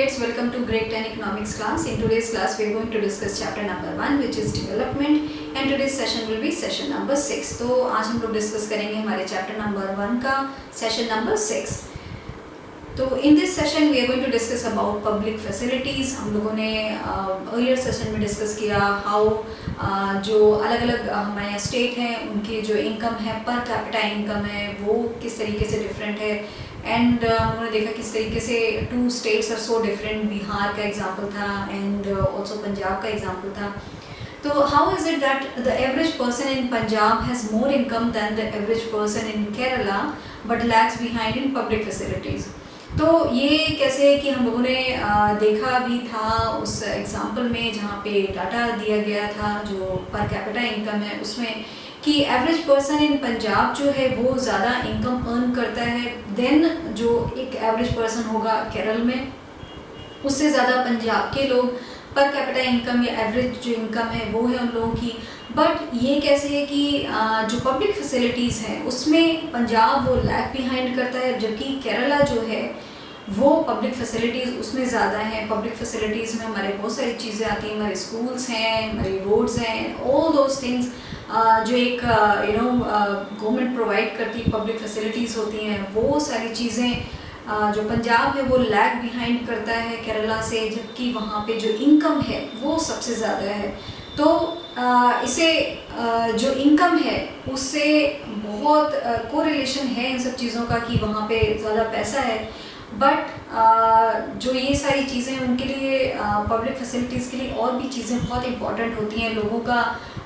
kids, welcome to grade 10 economics class. In today's class we are going to discuss chapter number 1 which is development and today's session will be session number 6. तो आज हम लोग discuss करेंगे हमारे chapter number 1 का session number 6. तो in this session we are going to discuss about public facilities. हम लोगों ने अर्लियर सेशन में डिस्कस किया हाउ जो अलग अलग हमारे स्टेट हैं उनकी जो इनकम है पर कैपिटा इनकम है वो किस तरीके से डिफरेंट है. एंड उन्होंने देखा किस तरीके से two states are so different. Bihar का एग्जांपल था एंड ऑल्सो पंजाब का एग्जांपल था. तो how is it that the average person in Punjab has more income than the average person in Kerala but lags behind in public facilities. तो ये कैसे है कि हम लोगों ने देखा भी था उस एग्जांपल में जहाँ पे डाटा दिया गया था जो पर कैपिटा इनकम है उसमें कि एवरेज पर्सन इन पंजाब जो है वो ज़्यादा इनकम अर्न करता है देन जो एक एवरेज पर्सन होगा केरल में. उससे ज़्यादा पंजाब के लोग पर कैपिटा इनकम या एवरेज जो इनकम है वो है उन लोगों की. बट ये कैसे है कि जो पब्लिक फैसिलिटीज़ हैं उसमें पंजाब वो लैग बिहाइंड करता है जबकि केरला जो है वो पब्लिक फैसिलिटीज़ उसमें ज़्यादा हैं. पब्लिक फैसिलिटीज़ में हमारे बहुत सारी चीज़ें आती हैं. हमारे स्कूल्स हैं, हमारी रोड्स हैं, ऑल दोज थिंग्स जो एक गवर्नमेंट प्रोवाइड करती पब्लिक फैसिलिटीज़ होती हैं वो सारी चीज़ें जो पंजाब है वो लैग बिहाइंड करता है केरला से जबकि वहाँ पे जो इनकम है वो सबसे ज़्यादा है. तो इसे जो इनकम है उससे बहुत कोरिलेशन है इन सब चीज़ों का कि वहाँ पे ज़्यादा पैसा है. बट जो ये सारी चीज़ें उनके लिए पब्लिक फैसिलिटीज़ के लिए और भी चीज़ें बहुत इंपॉर्टेंट होती हैं. लोगों का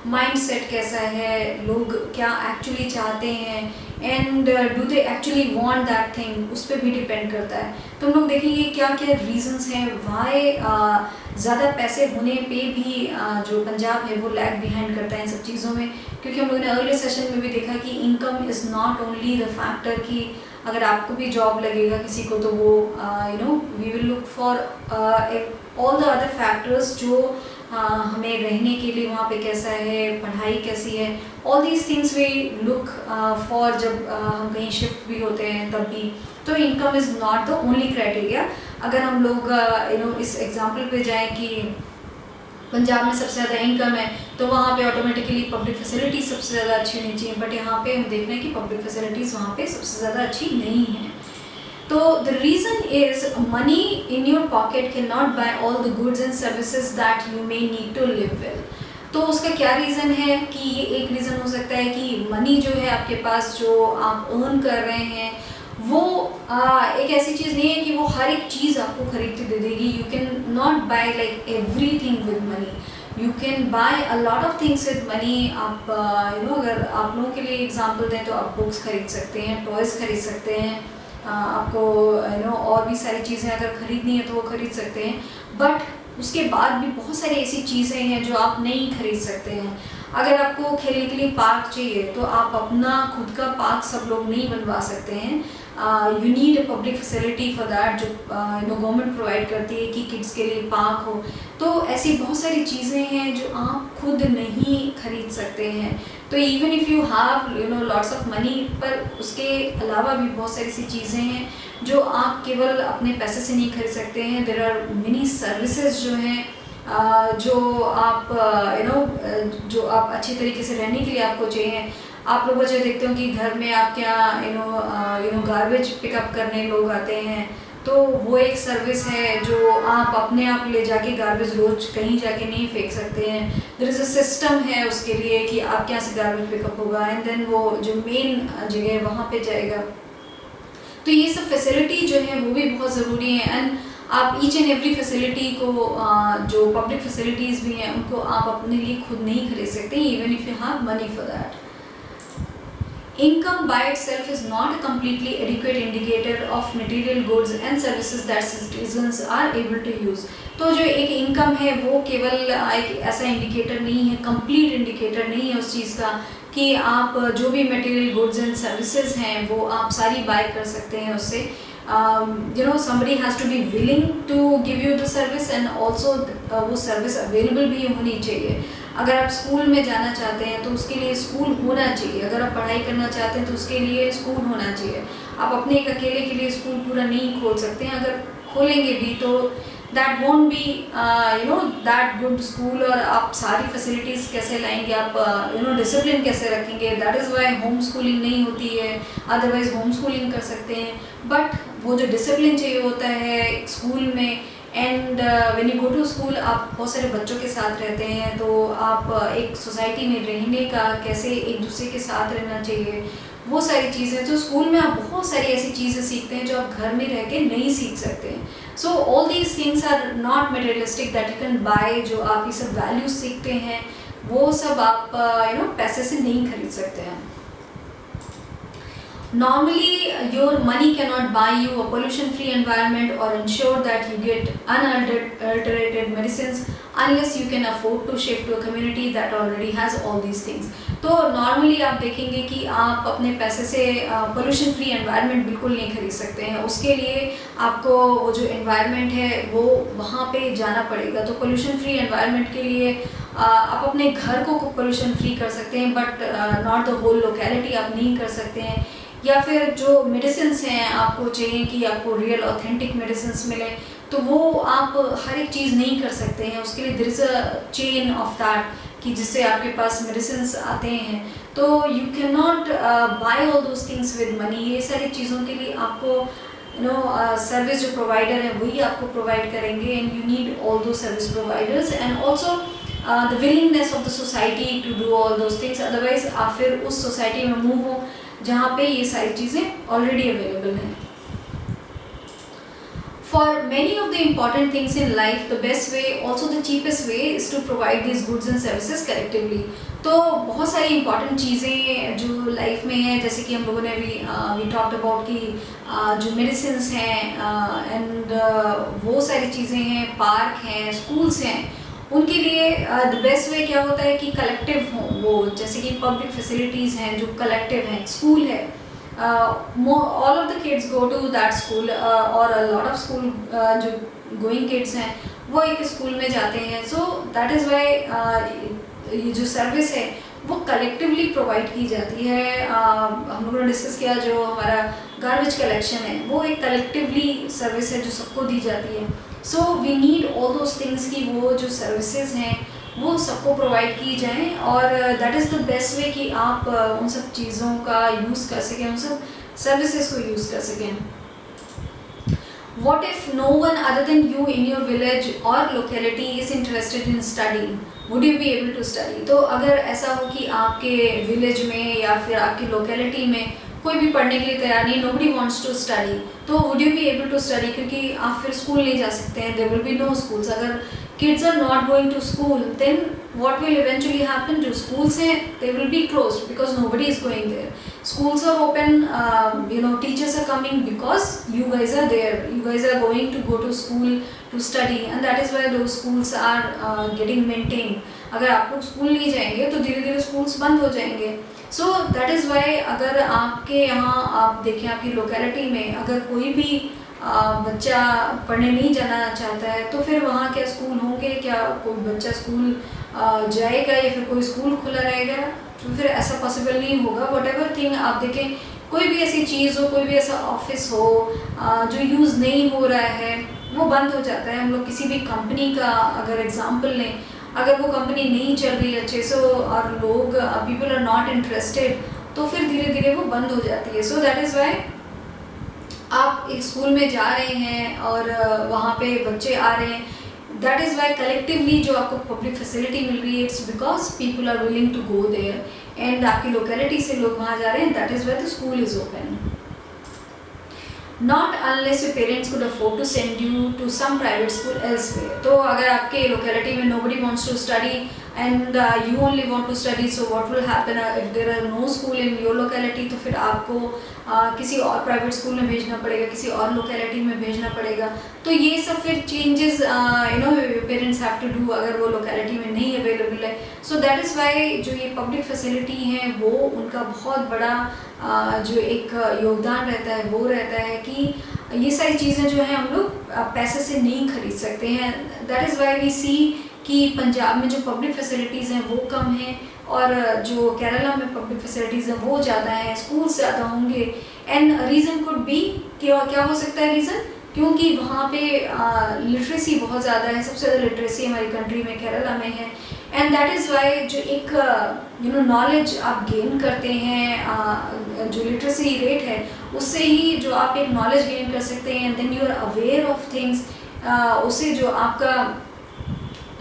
माइंडसेट कैसा है, लोग क्या एक्चुअली चाहते हैं and do they actually want that thing, उस पर भी डिपेंड करता है. तो हम लोग देखेंगे क्या क्या रीजंस हैं वाई ज़्यादा पैसे होने पे भी जो पंजाब है वो लैग बिहाइंड करता है इन सब चीज़ों में. क्योंकि हम लोगों ने अर्ली सेशन में भी देखा कि income is not only the factor कि अगर आपको भी जॉब लगेगा किसी को तो वो we will look for all the other factors जो हमें रहने के लिए वहाँ पे कैसा है, पढ़ाई कैसी है, all these things we look for जब हम कहीं शिफ्ट भी होते हैं तब भी. तो income is not the only criteria. अगर हम लोग इस एग्जांपल पे जाएं कि पंजाब में सबसे ज़्यादा इनकम है तो वहाँ पे ऑटोमेटिकली पब्लिक फैसिलिटीज़ सबसे ज़्यादा अच्छी होनी चाहिए. बट यहाँ पे हम देख रहे हैं कि पब्लिक फैसिलिटीज़ वहाँ पे सबसे ज़्यादा अच्छी नहीं हैं. तो the reason is money in your pocket can not buy all the goods and services that you may need to live well. तो उसका क्या रीज़न है कि ये एक रीज़न हो सकता है कि मनी जो है आपके पास जो आप अर्न कर रहे हैं वो एक ऐसी चीज़ नहीं है कि वो हर एक चीज़ आपको खरीद के दे देगी. You can not buy like everything with money. You can buy a lot of things with money. आप अगर आप लोगों के लिए एग्जांपल दें तो आप बुक्स खरीद सकते हैं, टॉयज़ खरीद सकते हैं, आपको और भी सारी चीज़ें अगर ख़रीदनी है तो वो ख़रीद सकते हैं. बट उसके बाद भी बहुत सारी ऐसी चीज़ें हैं जो आप नहीं खरीद सकते हैं. अगर आपको खेलने के लिए पार्क चाहिए तो आप अपना खुद का पार्क सब लोग नहीं बनवा सकते हैं. You need a public facility for that जो गवर्नमेंट प्रोवाइड करती है कि किड्स के लिए पार्क हो. तो ऐसी बहुत सारी चीज़ें हैं जो आप खुद नहीं खरीद सकते हैं. तो even if you have lots of money पर उसके अलावा भी बहुत सारी सी चीज़ें हैं जो आप केवल अपने पैसे से नहीं खरीद सकते हैं. देयर आर मेनी सर्विसेज जो हैं जो आप जो आप अच्छी तरीके से रहने के लिए आपको चाहिए. आप लोग जो देखते हो कि घर में आपके यहाँ गार्बेज पिकअप करने लोग आते हैं तो वो एक सर्विस है जो आप अपने आप ले जाके गार्बेज रोज कहीं जाके नहीं फेंक सकते हैं. देयर इज़ अ सिस्टम है उसके लिए कि आपके यहाँ से गार्बेज पिकअप होगा एंड देन वो जो मेन जगह है वहाँ पे जाएगा. तो ये सब फैसिलिटी जो है वो भी बहुत ज़रूरी है. एंड आप ईच एंड एवरी फैसिलिटी को जो पब्लिक फैसिलिटीज़ भी हैं उनको आप अपने लिए खुद नहीं खरीद सकते even if you have money for that. Income by itself is not a completely adequate indicator of material goods and services that citizens are able to use. तो जो एक इनकम है वो केवल एक ऐसा इंडिकेटर नहीं है, कंप्लीट इंडिकेटर नहीं है उस चीज़ का कि आप जो भी मटेरियल गुड्स एंड सर्विसेज हैं वो आप सारी बाय कर सकते हैं उससे. somebody has to be willing to give you the service and also वो सर्विस अवेलेबल भी होनी चाहिए. अगर आप स्कूल में जाना चाहते हैं तो उसके लिए स्कूल होना चाहिए. अगर आप पढ़ाई करना चाहते हैं तो उसके लिए स्कूल होना चाहिए. आप अपने एक अकेले के लिए स्कूल पूरा नहीं खोल सकते हैं. अगर खोलेंगे भी तो that won't be that good school, और आप सारी फैसिलिटीज़ कैसे लाएंगे, आप डिसिप्लिन कैसे रखेंगे। That is Y home schooling नहीं होती है, अदरवाइज होम स्कूलिंग कर सकते हैं, बट वो जो डिसिप्लिन चाहिए होता है स्कूल में। And when you go to school आप बहुत सारे बच्चों के साथ रहते हैं, तो आप एक सोसाइटी में रहने का कैसे एक दूसरे के साथ रहना चाहिए, वो सारी चीज़ें, तो स्कूल में आप बहुत सारी ऐसी चीज़ें सीखते हैं जो आप घर में रह के नहीं सीख सकते हैं। So all these things are not materialistic that you can buy. जो आप ये सब वैल्यूज सीखते हैं वो सब आप पैसे से नहीं खरीद सकते हैं। Normally, your money cannot buy you a pollution-free environment or ensure that you get unadulterated medicines unless you can afford to shift to a community that already has all these things. तो normally आप देखेंगे कि आप अपने पैसे से pollution free environment बिल्कुल नहीं खरीद सकते हैं। उसके लिए आपको वो जो एनवायरनमेंट है वो वहाँ पे जाना पड़ेगा। तो पोल्यूशन फ्री एनवायरनमेंट के लिए आप अपने घर को पोल्यूशन फ्री कर सकते हैं, but not the whole locality आप नहीं कर सकते हैं। या फिर जो मेडिसिन्स हैं, आपको चाहिए कि आपको रियल ऑथेंटिक मेडिसिन्स मिले, तो वो आप हर एक चीज़ नहीं कर सकते हैं। उसके लिए there is a chain of that कि जिससे आपके पास मेडिसिन्स आते हैं, तो you can not buy all those things with money. ये सारी चीज़ों के लिए आपको सर्विस जो प्रोवाइडर है वही आपको प्रोवाइड करेंगे, and you need all those service providers and also the willingness of the society to do all those things. Otherwise आप फिर उस सोसाइटी में मूव हो जहाँ पे ये सारी चीज़ें ऑलरेडी अवेलेबल हैं। For many of the important things in life, the best way, also the cheapest way, is to provide these goods and services collectively. तो बहुत सारी important चीज़ें जो लाइफ में हैं, जैसे कि हम लोगों ने अभी we talked about कि जो मेडिसिन्स हैं एंड वो सारी चीज़ें हैं, पार्क हैं, स्कूल्स हैं, उनके लिए द बेस्ट वे क्या होता है कि कलेक्टिव हो वो, जैसे कि पब्लिक फैसिलिटीज़ हैं जो कलेक्टिव हैं। स्कूल है, all of the kids go to that school, और लॉट ऑफ स्कूल जो गोइंग किड्स हैं वो एक स्कूल में जाते हैं। सो दैट इज़ वाई ये जो सर्विस है वो कलेक्टिवली प्रोवाइड की जाती है। हम लोगों ने डिस्कस किया जो हमारा गार्बेज कलेक्शन है वो एक कलेक्टिवली सर्विस है जो सबको दी जाती है। So we need all those things कि वो जो सर्विसेज हैं वो सबको प्रोवाइड की जाएं, और that is the best way कि आप उन सब चीज़ों का यूज़ कर सकें, उन सब सर्विसेज को यूज़ कर सकें। What if no one other than you in your village or locality is interested in studying? Would you be able to study? तो अगर ऐसा हो कि आपके विलेज में या फिर आपकी लोकेलिटी में कोई भी पढ़ने के लिए तैयार नहीं, nobody wants to study, तो would you be able to study? क्योंकि आप फिर स्कूल नहीं जा सकते हैं, there will be no schools. अगर kids are not going to school, then what will eventually happen? जो schools हैं they will be closed because nobody is going there. Schools are open, teachers are coming because you guys are there. You guys are going to go to school to study, and that is why those schools are getting maintained. अगर आप लोग school नहीं जाएंगे तो धीरे धीरे schools बंद हो जाएंगे। सो दैट इज़ वाई अगर आपके यहाँ आप देखें आपकी लोकेलिटी में अगर कोई भी बच्चा पढ़ने नहीं जाना चाहता है तो फिर वहाँ क्या स्कूल होंगे? क्या कोई बच्चा स्कूल जाएगा या फिर कोई स्कूल खुला रहेगा? तो फिर ऐसा पॉसिबल नहीं होगा। व्हाटएवर थिंग आप देखें, कोई भी ऐसी चीज़ हो, कोई भी ऐसा ऑफिस हो जो यूज़ नहीं हो रहा है वो बंद हो जाता है। हम लोग किसी भी कंपनी का अगर एग्जांपल लें, अगर वो कंपनी नहीं चल रही अच्छे से और लोग पीपल आर नॉट इंटरेस्टेड तो फिर धीरे धीरे वो बंद हो जाती है। सो दैट इज़ वाई आप एक स्कूल में जा रहे हैं और वहाँ पे बच्चे आ रहे हैं, दैट इज़ वाई कलेक्टिवली जो आपको पब्लिक फैसिलिटी मिल रही है it's because people are willing to go there, and आपकी लोकेलिटी से लोग वहाँ जा रहे हैं, that is why the school is open. Not unless your parents could afford to send you to some private school elsewhere. तो अगर आपके लोकेलिटी में nobody wants to study and you only want to study, so what will happen if there are no school in your locality? तो फिर आपको किसी और private school में भेजना पड़ेगा, किसी और लोकेलिटी में भेजना पड़ेगा। तो ये सब फिर changes parents have to do अगर वो लोकेलिटी में नहीं अवेलेबल है। सो दैट इज़ वाई जो ये पब्लिक फैसिलिटी हैं वो उनका बहुत बड़ा जो एक योगदान रहता है वो रहता है कि ये सारी चीज़ें जो हैं हम लोग पैसे से नहीं खरीद सकते हैं। दैट इज़ वाई वी सी कि पंजाब में जो पब्लिक फैसिलिटीज़ हैं वो कम हैं और जो केरला में पब्लिक फैसिलिटीज़ हैं वो ज़्यादा हैं, स्कूल्स ज़्यादा होंगे। एंड रीज़न कुड बी क्या हो सकता है रीज़न क्योंकि वहाँ पे लिटरेसी बहुत ज़्यादा है, सबसे ज़्यादा लिटरेसी हमारी कंट्री में केरला में है। एंड दैट इज़ वाई जो एक नॉलेज आप गेन करते हैं, जो लिटरेसी रेट है उससे ही जो आप एक नॉलेज गेन कर सकते हैं, then you are aware of things, उससे जो आपका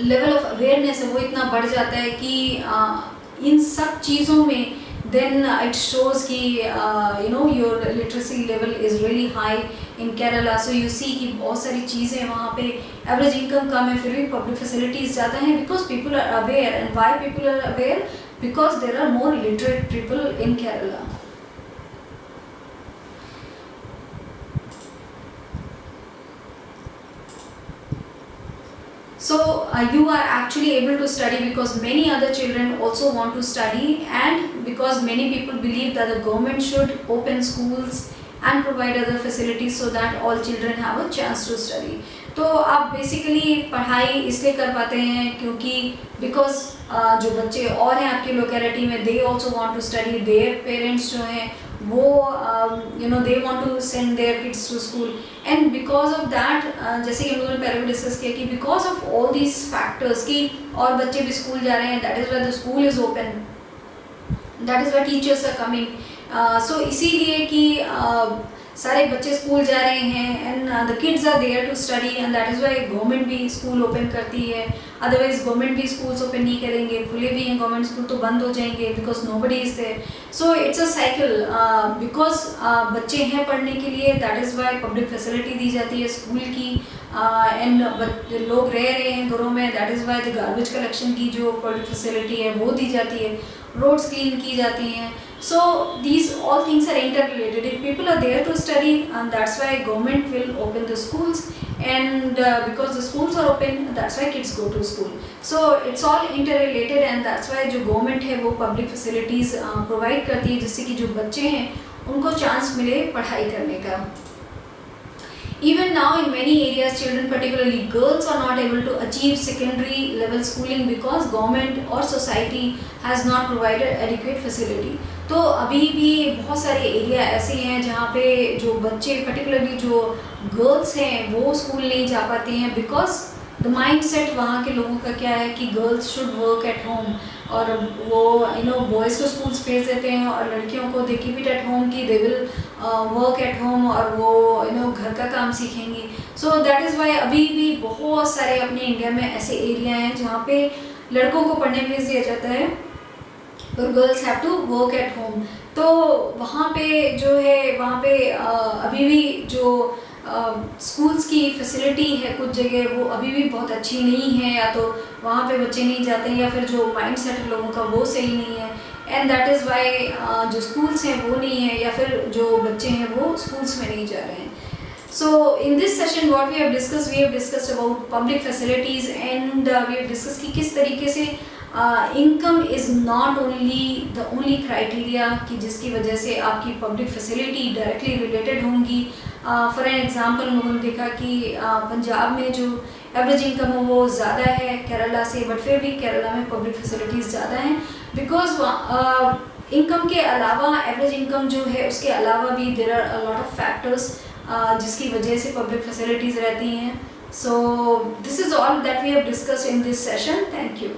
लेवल ऑफ अवेयरनेस है वो इतना बढ़ जाता है कि इन सब चीज़ों में then it shows कि your literacy level is really high in Kerala. So you see कि बहुत सारी चीज़ें वहाँ पे एवरेज इनकम कम है फिर भी पब्लिक फैसिलिटीज़ ज़्यादा हैं because people are aware. And why people are aware? Because there are more literate people in Kerala. So you are actually able to study because many other children also want to study, and because many people believe that the government should open schools and provide other facilities so that all children have a chance to study. तो आप basically पढ़ाई इसलिए कर पाते हैं क्योंकि because जो बच्चे और हैं आपकी लोकेलिटी में they also want to study, their parents जो हैं वो they want to send their kids to school, and because of that जैसे कि हम लोगों ने पहले भी डिस्कस किया कि because of all these factors कि और बच्चे भी स्कूल जा रहे हैं, that is why the school is open, that is why teachers are coming. So इसीलिए कि सारे बच्चे स्कूल जा रहे हैं and the kids are there to study, and that is why government भी स्कूल ओपन करती है. अदरवाइज गवर्नमेंट भी स्कूल्स ओपन नहीं करेंगे, खुले भी हैं गवर्नमेंट स्कूल तो बंद हो जाएंगे because nobody is there. So it's a cycle, because बच्चे हैं पढ़ने के लिए, that is why public facility दी जाती है स्कूल की, एंड लोग रह रहे हैं घरों में, that is why the garbage collection की जो पब्लिक फैसिलिटी है वो दी जाती है, रोड्स क्लीन की जाती हैं. So these all things are interrelated. If people are there to study, and that's why government will open the schools, and because the schools are open, that's why kids go to school. So it's all interrelated, and that's why जो government है वो public facilities provide करती है जिससे कि जो बच्चे हैं उनको chance मिले पढ़ाई करने का. Even now in many areas, children, particularly girls, are not able to achieve secondary level schooling because government or society has not provided adequate facility. तो अभी भी बहुत सारे एरिया ऐसे हैं जहाँ पे जो बच्चे, particularly जो गर्ल्स हैं वो स्कूल नहीं जा पाते हैं बिकॉज द माइंड सेट वहाँ के लोगों का क्या है कि girls should work at home, और वो बॉयज़ को स्कूल्स भेज देते हैं और लड़कियों को they keep it at home कि they will work at home और वो घर का काम सीखेंगी. सो दैट इज़ वाई अभी भी बहुत सारे अपने इंडिया में ऐसे एरिया हैं जहाँ पे लड़कों को पढ़ने भेज दिया जाता है और girls have to work at home. तो वहाँ पे जो है वहाँ पे अभी भी जो स्कूल्स की फैसिलिटी है कुछ जगह वो अभी भी बहुत अच्छी नहीं है, या तो वहाँ पे बच्चे नहीं जाते हैं या फिर जो माइंड सेट है लोगों का वो सही नहीं है, एंड दैट इज़ वाई जो स्कूल्स हैं वो नहीं है या फिर जो बच्चे हैं वो स्कूल्स में नहीं जा रहे हैं. So in this session what we have discussed about public facilities, and we have discussed कि किस तरीके से income is not only the only criteria कि जिसकी वजह से आपकी पब्लिक फैसिलिटी डायरेक्टली रिलेटेड होंगी. फॉर एन एग्जांपल हम लोगों ने देखा कि पंजाब में जो एवरेज इनकम है वो ज़्यादा है केरला से, बट फिर भी केरला में पब्लिक फैसिलिटीज़ ज़्यादा हैं बिकॉज इनकम के अलावा, एवरेज इनकम जो है उसके अलावा भी there are a lot of factors जिसकी वजह से पब्लिक फैसिलिटीज़ रहती हैं. So this is all that we have discussed in this session. Thank you.